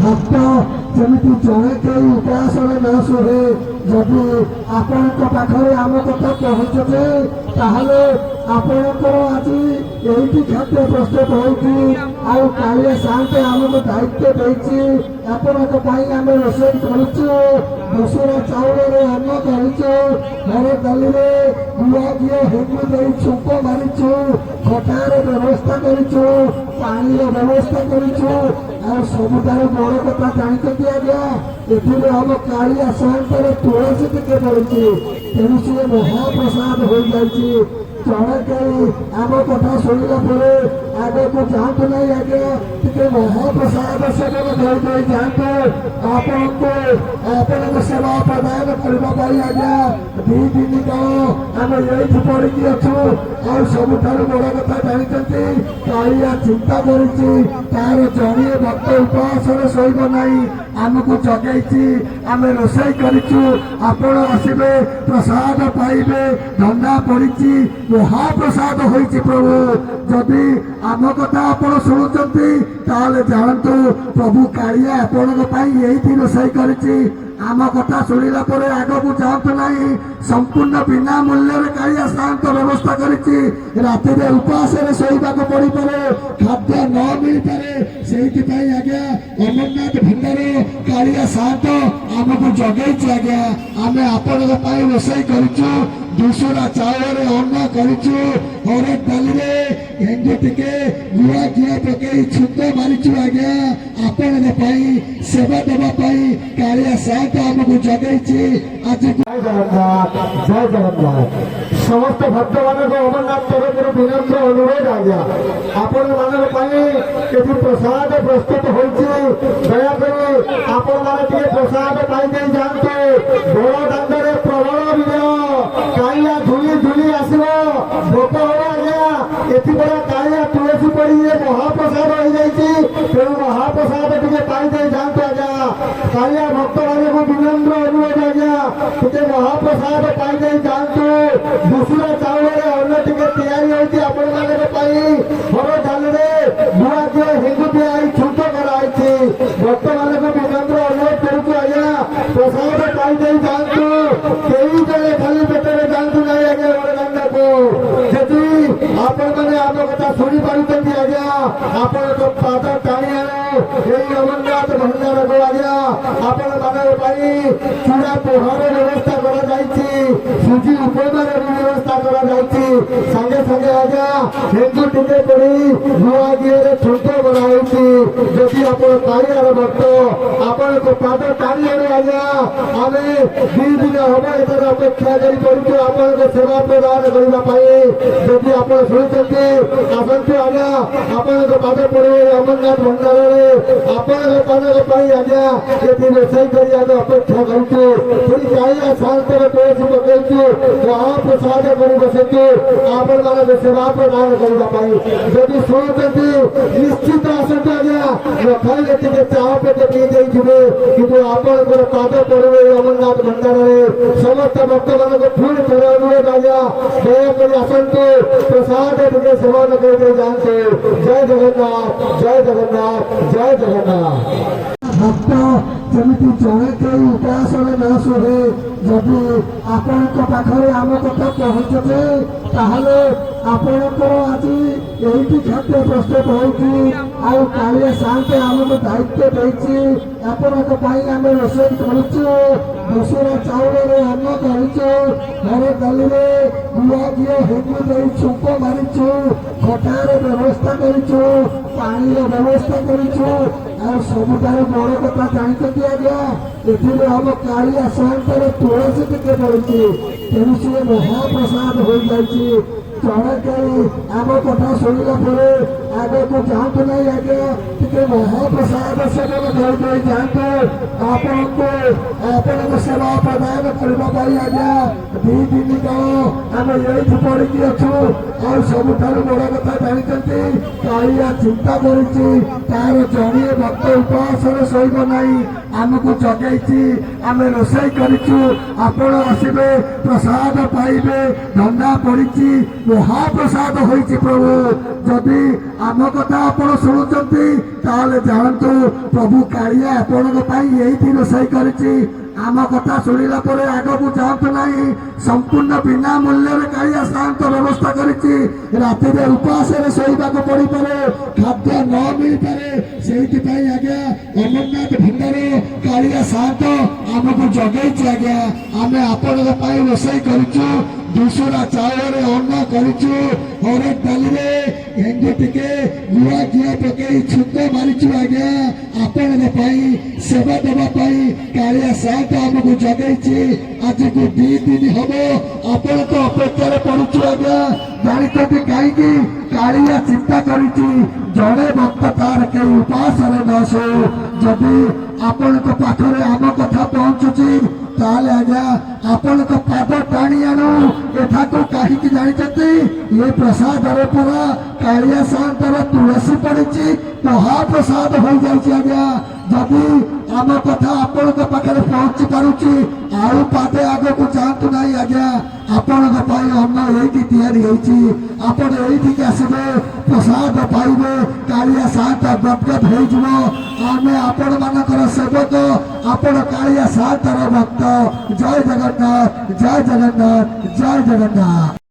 भक्त जमी जड़े कई उपासन न शुभे जदि आपण पाखे आम कथा पहुँचे ताहले आपणकर आज यही खाद्य प्रस्तुत हो कालिया सात आमको दायित्व देती आम रोषे करुचु बसुरा चाउल अन्न करुचु घर दाली गुआ घी हेगु दे छुंक मारिचु खटार व्यवस्था करुचु पानी व्यवस्था करुचु सबुठार बड़ कथा जानते आज्ञा ये हम कालिया सातर तुलसी टिके पड़ी तेणु सी महाप्रसाद हो जाए जड़े आम कथा शुणला आगे को जातु नहीं आज्ञा टे महाप्रसाद सेवन कर जातु आपण सेवा प्रदान करने आज्ञा दी दिन काल आम ये पड़ी अच्छु और सबुठार बड़ कथा जानते कालिया चिंता कर जड़े भक्त उपासन शैब नहीं आमको जगैची आम रोषे करूँ आपण आसबे प्रसाद पाइबे धंदा पड़ी महाप्रसाद होइछि प्रभु जदि आम कथा आपण शुणुचंती ताले जानतु प्रभु कालिया आपण यही रोषे करिछि आम कथा शुणिला आगू जातु नहीं संपूर्ण बिना मूल्य कालिया शांत व्यवस्था करिछि राति उपास शोवाक पड़ पारे खाद्य न मिल पारे से आज्ञा अमरनाथ भंडार कालिया शांत आमको जगैछि आज्ञा आम आपण रोषे करूँ दुसरा चाउल अन्न करूँ हर डाली हेंगु टिके गुआ घी पकई छुंक मारिचु आज्ञा आपण सेवा देवाई कालिया सात आमको जगैछि आज जय जगन्नाथ समस्त भक्त मान अमरनाथ तरफ विनम्र अनुरोध आज्ञा आपण मान प्रसाद प्रस्तुत हो दयाकोरी आपण मैंने प्रसाद पाई जातु बड़ दांडे प्रबल विजय कालिया धूली धूली आसो भोक हो आज्ञा एति बड़ा कालिया तुलसी पड़ी महाप्रसाद हो जाती तेणु महाप्रसाद टे पाई जातु आज्ञा कालिया भक्त मान विनम्र अनुरोध आज्ञा टे महाप्रसाद पाई जातु दुसरा चाउल अन्न टे तैयारी आपण हर डाली गुआ घी हिंदू दिखाई छुंक कराई भक्त मान विनम्र अनुरोध करुँ आज्ञा प्रसाद पाई जातु कई जगह खाली पेटे जातु ना आज्ञा बड़दांडा को जदि आपण मैंने आम कथा शुणी पार्टी आज्ञा आपण पाद टाणी आनो यही अमरनाथ भंडार को आज्ञा आपण मान चूड़ा पोहार व्यवस्था सुजी उपमार व्यवस्था संगे संगे आज्ञा हेंगु टिके पड़ी गुआ घी छुंक बनाई जदि आप कालियार भक्त आपण पाद टाणी आने आज्ञा आम दी दिन हम इधर अपेक्षा कर आपण सेवा प्रदान करने जदि आप शुणुंटे आसतु आज्ञा आपण पाद पड़े अमरनाथ भंडार आपण पाद आज्ञा ये रोषे कर अपेक्षा करुँ कालिया शांत तुलसी पकड़ू महाप्रसाद कर बसतु आपण मान सेवा प्रदान करने जदि शुणुंटे निश्चित आसतु आज्ञा रखाई टे चाह पेटे पी देखे कि आपण पाद पड़े अमरनाथ भंडार समस्त भक्त मान पुणी थोड़ा अनुरोध आज्ञा दयाकोरी आसतु प्रसाद टे सेवन करके जानते जय जगन्नाथ जय जगन्नाथ जय जगन्नाथ भक्त जमी जड़े कई उपासन न शुभे जदि आपण पाखे आम कथा पहुँचे ताहले आपणकर आज यही खाद्य प्रस्तुत हो कालिया सात आमको दायित्व देती आम रोषे करुचु बसुरा चाउल अन्न करुचु घर दाली गुआ घी हेगु दे छुंक मारिचु खटार व्यवस्था करुचु पानी व्यवस्था करुचु सबुठार बड़ कथा जानते आज्ञा ये हम कालिया सातर तुलसी टिके पड़ी तेणु सी महाप्रसाद हो जाए जड़े आम कथा शुणला आगे को जातु नहीं आज्ञा टे महाप्रसाद सेवन कर जातु आपण सेवा प्रदान करने आज्ञा दी दिन काल आम ये पड़ी अच्छु और सबुठार बड़ कथा जानते कालिया चिंता कर जड़े भक्त उपासन शैब नहीं आमको जगैची आम रोषे करूँ आपण आसबे प्रसाद पाइबे धंदा पड़ी महाप्रसाद होइछि प्रभु जदि ଆମ କଥା ଆପଣ ଶୁଣୁଛନ୍ତି ତାହେଲେ ଜାଣନ୍ତୁ ପ୍ରଭୁ କାଳିଆ ଆପଣଙ୍କ ପାଇଁ ଏଇଠି ରୋଷେଇ କରିଛି। ଆମ କଥା ଶୁଣିଲା ପରେ ଆଗକୁ ଯାଆନ୍ତୁ ନାହିଁ, ସମ୍ପୂର୍ଣ୍ଣ ବିନା ମୂଲ୍ୟରେ କାଳିଆ ସାନ୍ତ ବ୍ୟବସ୍ଥା କରିଛି। ରାତିରେ ଉପାସରେ ଶୋଇବାକୁ ପଡ଼ିପାରେ, ଖାଦ୍ୟ ନ ମିଳିପାରେ, ସେଇଥିପାଇଁ ଆଜ୍ଞା ଅମରନାଥ ଭଣ୍ଡାର କାଳିଆ ସାନ୍ତ ଆମକୁ ଜଗେଇଛି। ଆଜ୍ଞା ଆମେ ଆପଣଙ୍କ ପାଇଁ ରୋଷେଇ କରିଛୁ, ଦୁସୁରା ଚାଉଳରେ ଅନ୍ନ କରିଛୁ, ହରଡ଼ ଡାଲିରେ ହେଙ୍ଗୁ ଟିକେ ଗୁଆ ଘିଅ ପକେଇ ଛୁଙ୍କ ମାରିଛୁ। ଆଜ୍ଞା ଆପଣଙ୍କ ପାଇଁ ସେବା ଦେବା ପାଇଁ କାଳିଆ ସାନ୍ତ ଆମକୁ ଜଗେଇଛି। ଆଜିକୁ 2 ଦିନ ହବ ଆପଣଙ୍କ ଅପେକ୍ଷାରେ ପଡୁଛୁ। ଆଜ୍ଞା ଜାଣିଛନ୍ତି କାହିଁକି? କାଳିଆ ଚିନ୍ତା କରିଛି ଜଣେ ଭକ୍ତ ତାର କେହି ଉପାସରେ ନ ଶୋଉ। ଯଦି ଆପଣଙ୍କ ପାଖରେ ଆମ କଥା ପହଞ୍ଚୁଛି ତାହେଲେ ଆଜ୍ଞା ଆପଣଙ୍କ ପାଦ ଟାଣି ଆଣୁ ଏଠାକୁ। କାହିଁକି ଜାଣିଛନ୍ତି? ଏ ପ୍ରସାଦରେ ପୁରା କାଳିଆ ସାନ୍ତର ତୁଳସୀ ପଡିଛି, ମହାପ୍ରସାଦ ହୋଇଯାଇଛି। ଆଜ୍ଞା ଯଦି ଆମ କଥା ଆପଣଙ୍କ ପାଖରେ ପହଞ୍ଚି ପାରୁଛି ଆଉ ପାଦେ ଆଗକୁ ଯାଆନ୍ତୁ ନାହିଁ। ଆଜ୍ଞା ଆପଣଙ୍କ ପାଇଁ ଅନ୍ନ ଏଇଠି ତିଆରି ହେଇଛି, ଆପଣ ଏଇଠିକି ଆସିବେ, ପ୍ରସାଦ ପାଇବେ, କାଳିଆ ସାନ୍ତ ଗଦଗଦ ହେଇଯିବ। ଆମେ ଆପଣ ମାନଙ୍କର ସେବକ, ଆପଣ କାଳିଆ ସାନ୍ତର ଭକ୍ତ। ଜୟ ଜଗନ୍ନାଥ, ଜୟ ଜଗନ୍ନାଥ, ଜୟ ଜଗନ୍ନାଥ।